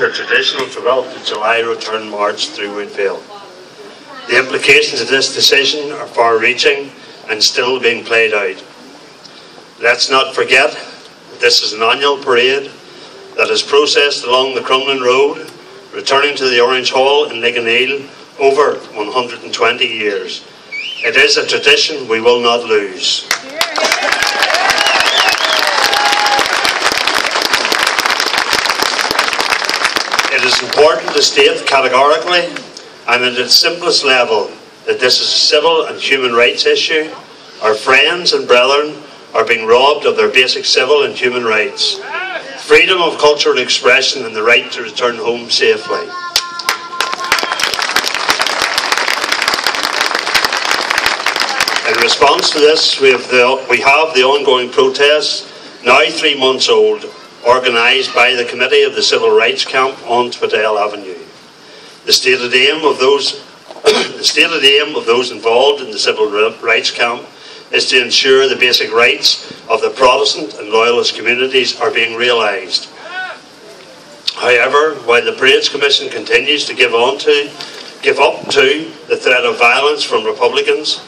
the traditional 12th of July return march through Woodvale. The implications of this decision are far-reaching and still being played out. Let's not forget that this is an annual parade that is processed along the Crumlin Road, returning to the Orange Hall in Ligoniel over 120 years. It is a tradition we will not lose. It is important to state categorically and at its simplest level that this is a civil and human rights issue. Our friends and brethren are being robbed of their basic civil and human rights. Freedom of cultural expression and the right to return home safely. In response to this, we have the ongoing protests, now 3 months old, organised by the Committee of the Civil Rights Camp on Woodvale Avenue. The stated aim of those involved in the Civil Rights Camp is to ensure the basic rights of the Protestant and Loyalist communities are being realised. However, while the Parades Commission continues to give up to the threat of violence from Republicans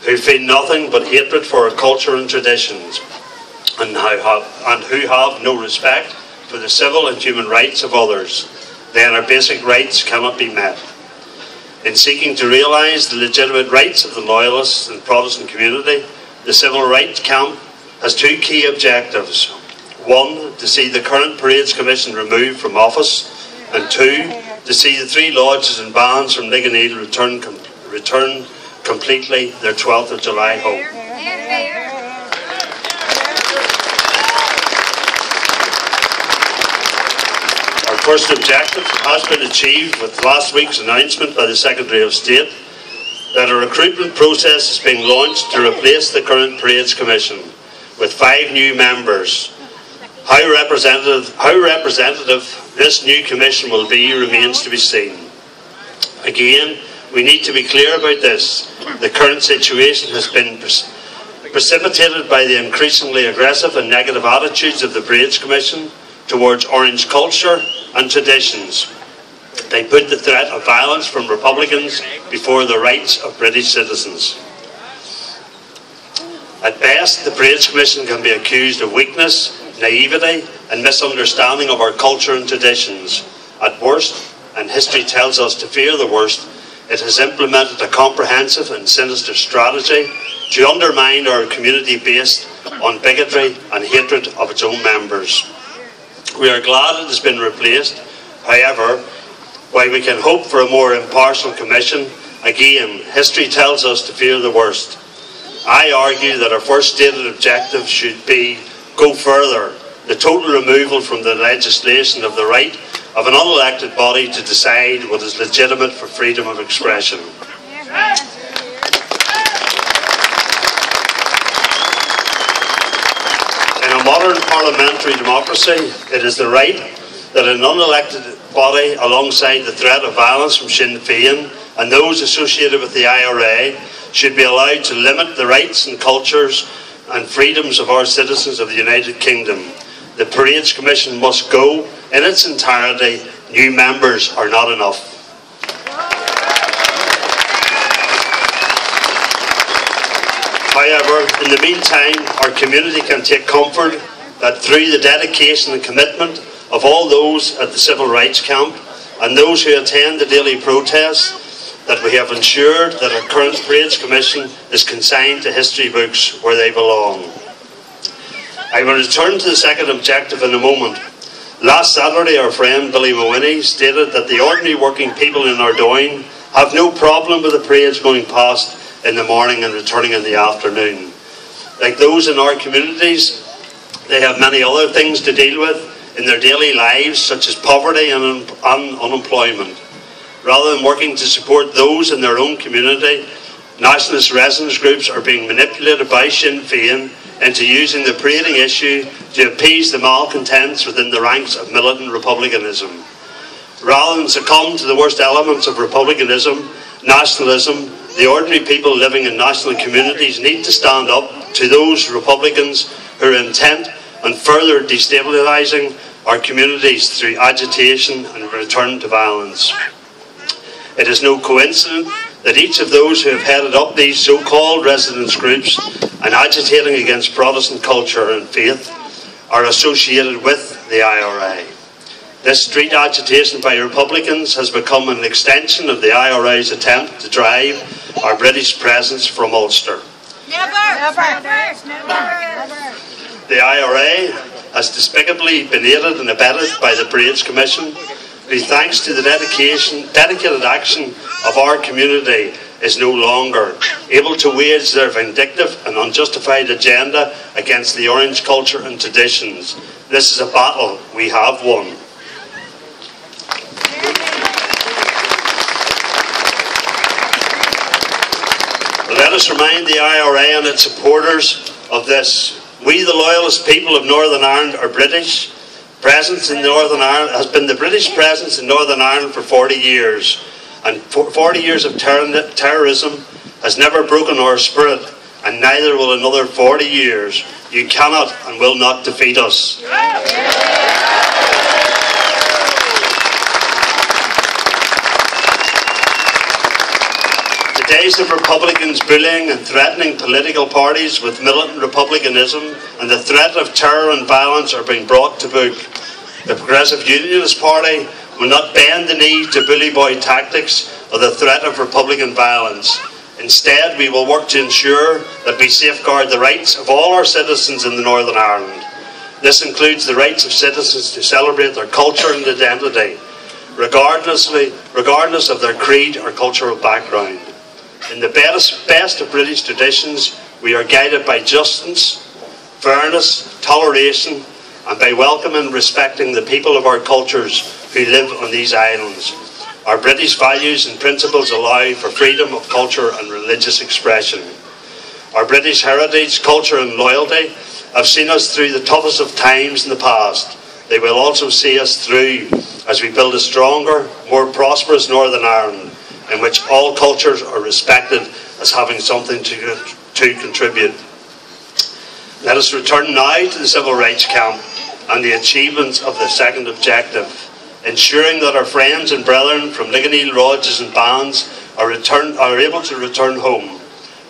who feel nothing but hatred for our culture and traditions, and who have no respect for the civil and human rights of others, then our basic rights cannot be met. In seeking to realise the legitimate rights of the Loyalist and Protestant community, the Civil Rights Camp has 2 key objectives. 1, to see the current Parades Commission removed from office, and 2, to see the 3 lodges and bands from Ligoniel return completely their 12th of July home. First objective has been achieved with last week's announcement by the Secretary of State that a recruitment process is being launched to replace the current Parades Commission with 5 new members. How representative this new commission will be remains to be seen. Again, we need to be clear about this. The current situation has been precipitated by the increasingly aggressive and negative attitudes of the Parades Commission towards Orange culture and traditions. They put the threat of violence from Republicans before the rights of British citizens. At best, the Parades Commission can be accused of weakness, naivety and misunderstanding of our culture and traditions. At worst, and history tells us to fear the worst, it has implemented a comprehensive and sinister strategy to undermine our community based on bigotry and hatred of its own members. We are glad it has been replaced. However, while we can hope for a more impartial commission, again, history tells us to fear the worst. I argue that our first stated objective should be go further, the total removal from the legislation of the right of an unelected body to decide what is legitimate for freedom of expression. Modern parliamentary democracy, it is the right that an unelected body, alongside the threat of violence from Sinn Féin and those associated with the IRA, should be allowed to limit the rights and cultures and freedoms of our citizens of the United Kingdom. The Parades Commission must go in its entirety. New members are not enough. However, in the meantime, our community can take comfort that through the dedication and commitment of all those at the Civil Rights Camp and those who attend the daily protests, that we have ensured that our current Parades Commission is consigned to history books where they belong. I will return to the second objective in a moment. Last Saturday, our friend Billy Mawhinney stated that the ordinary working people in Ardoyne have no problem with the parades going past in the morning and returning in the afternoon. Like those in our communities, they have many other things to deal with in their daily lives, such as poverty and unemployment. Rather than working to support those in their own community, nationalist residents groups are being manipulated by Sinn Féin into using the parading issue to appease the malcontents within the ranks of militant republicanism. Rather than succumb to the worst elements of republicanism, nationalism, the ordinary people living in national communities need to stand up to those Republicans who are intent on further destabilising our communities through agitation and return to violence. It is no coincidence that each of those who have headed up these so-called residents' groups and agitating against Protestant culture and faith are associated with the IRA. This street agitation by Republicans has become an extension of the IRA's attempt to drive our British presence from Ulster. The IRA has despicably been aided and abetted by the Parades Commission, who, thanks to the dedicated action of our community, is no longer able to wage their vindictive and unjustified agenda against the Orange culture and traditions. This is a battle we have won. Let us remind the IRA and its supporters of this. We, the loyalist people of Northern Ireland, are British. Presence in Northern Ireland has been the British presence in Northern Ireland for 40 years. And 40 years of terrorism has never broken our spirit, and neither will another 40 years. You cannot and will not defeat us. The days of Republicans bullying and threatening political parties with militant republicanism and the threat of terror and violence are being brought to book. The Progressive Unionist Party will not bend the knee to bully boy tactics or the threat of Republican violence. Instead, we will work to ensure that we safeguard the rights of all our citizens in Northern Ireland. This includes the rights of citizens to celebrate their culture and identity, regardless of their creed or cultural background. In the best of British traditions, we are guided by justice, fairness, toleration, and by welcoming and respecting the people of our cultures who live on these islands. Our British values and principles allow for freedom of culture and religious expression. Our British heritage, culture and loyalty have seen us through the toughest of times in the past. They will also see us through as we build a stronger, more prosperous Northern Ireland, in which all cultures are respected as having something to contribute. Let us return now to the civil rights camp and the achievements of the second objective, ensuring that our friends and brethren from Ligonier lodges and bands are able to return home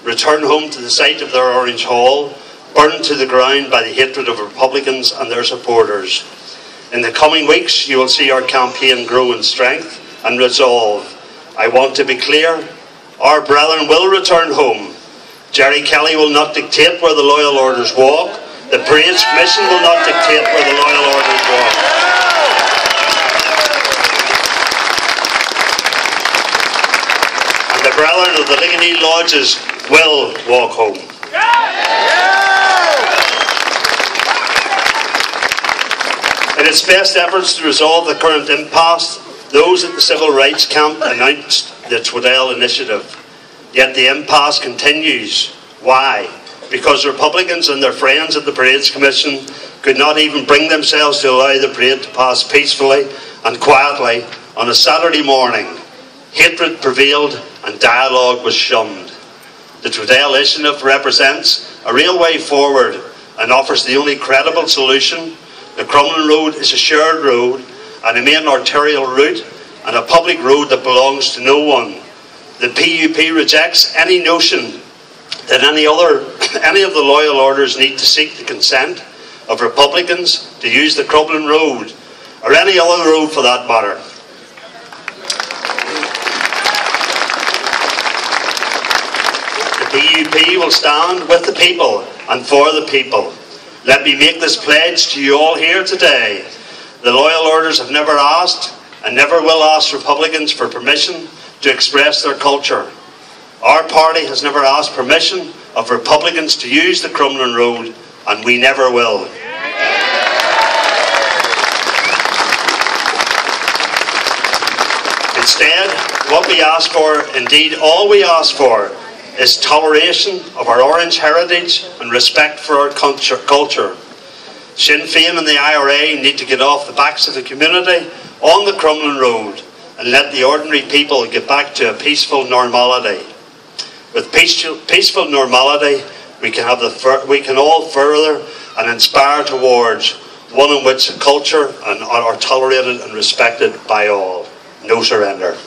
to the site of their Orange Hall, burned to the ground by the hatred of Republicans and their supporters. In the coming weeks, you will see our campaign grow in strength and resolve. I want to be clear, our brethren will return home. Jerry Kelly will not dictate where the loyal orders walk. The Parades Commission will not dictate where the loyal orders walk. And the brethren of the Ligonier lodges will walk home. In its best efforts to resolve the current impasse, those at the Civil Rights Camp announced the Woodvale initiative. Yet the impasse continues. Why? Because Republicans and their friends at the Parades Commission could not even bring themselves to allow the parade to pass peacefully and quietly on a Saturday morning. Hatred prevailed and dialogue was shunned. The Woodvale initiative represents a real way forward and offers the only credible solution. The Crumlin Road is a shared road and a main arterial route and a public road that belongs to no one. The P.U.P. rejects any notion that any of the loyal orders need to seek the consent of Republicans to use the Crumlin Road, or any other road for that matter. The P.U.P. will stand with the people and for the people. Let me make this pledge to you all here today. The loyal orders have never asked and never will ask Republicans for permission to express their culture. Our party has never asked permission of Republicans to use the Crumlin Road, and we never will. Instead, what we ask for, indeed all we ask for, is toleration of our Orange heritage and respect for our culture. Sinn Féin and the IRA need to get off the backs of the community on the Crumlin Road and let the ordinary people get back to a peaceful normality. With peaceful normality, we can all further and inspire towards one in which culture are tolerated and respected by all. No surrender.